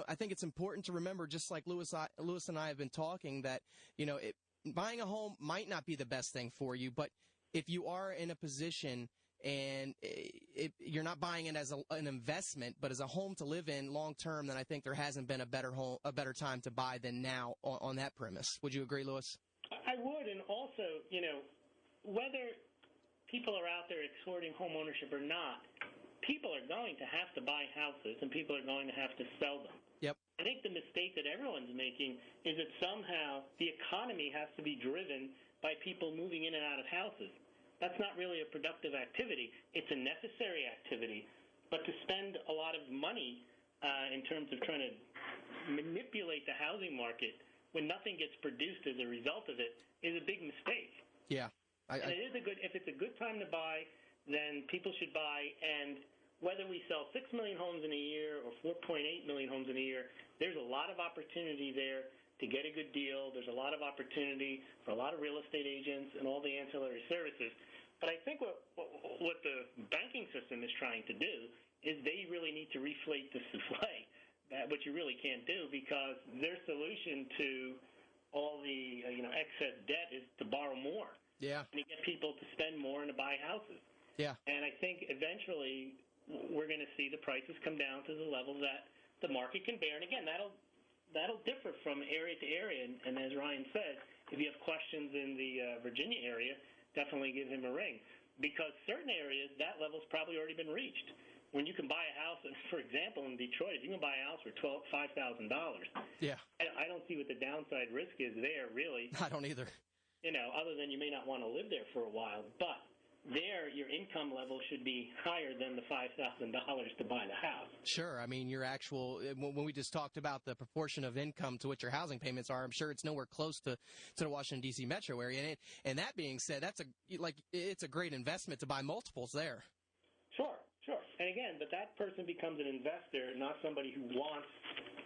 I think it's important to remember, just like Lewis and I have been talking, that, buying a home might not be the best thing for you, but if you are in a position and you're not buying it as an investment, but as a home to live in long term, then I think there hasn't been a better time to buy than now on that premise. Would you agree, Lewis? I would, and also, whether people are out there exhorting home ownership or not, people are going to have to buy houses, and people are going to have to sell them. Yep. I think the mistake that everyone's making is that somehow the economy has to be driven by people moving in and out of houses. That's not really a productive activity. It's a necessary activity. But to spend a lot of money in terms of trying to manipulate the housing market when nothing gets produced as a result of it is a big mistake. Yeah. And if it's a good time to buy, then people should buy. And whether we sell 6 million homes in a year or 4.8 million homes in a year, there's a lot of opportunity there to get a good deal. There's a lot of opportunity for a lot of real estate agents and all the ancillary services. But I think what the banking system is trying to do is they really need to reflate the souffle, which you really can't do, because their solution to all the excess debt is to borrow more. Yeah. And to get people to spend more and to buy houses. Yeah. And I think eventually we're going to see the prices come down to the level that the market can bear. And again, that'll differ from area to area. And as Ryan said, if you have questions in the Virginia area, definitely give him a ring. Because certain areas, that level's probably already been reached. When you can buy a house, for example, in Detroit, if you can buy a house for $5,000, yeah, I don't see what the downside risk is there, really. I don't either. Other than you may not want to live there for a while. But there, your income level should be higher than the $5,000 to buy the house. Sure. I mean, when we just talked about the proportion of income to which your housing payments are, I'm sure it's nowhere close to the Washington, D.C. metro area. And that being said, it's a great investment to buy multiples there. Sure. And again, but that person becomes an investor, not somebody who wants.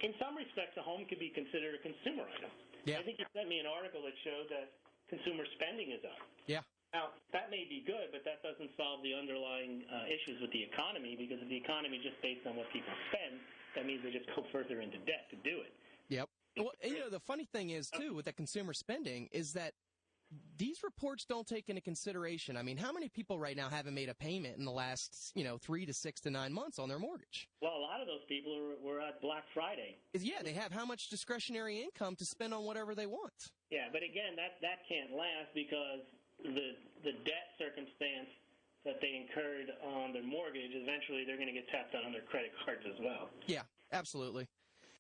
In some respects, a home could be considered a consumer item. Yeah. I think you sent me an article that showed that consumer spending is up. Yeah. Now, that may be good, but that doesn't solve the underlying issues with the economy, because if the economy is just based on what people spend, that means they just go further into debt to do it. Yep. Well, the funny thing is, too, with the consumer spending is that these reports don't take into consideration. I mean, how many people right now haven't made a payment in the last, 3 to 6 to 9 months on their mortgage? Well, a lot of those people were at Black Friday. Yeah, they have how much discretionary income to spend on whatever they want. Yeah, but again, that can't last, because the debt circumstance that they incurred on their mortgage, eventually they're going to get tapped on their credit cards as well. Yeah, absolutely.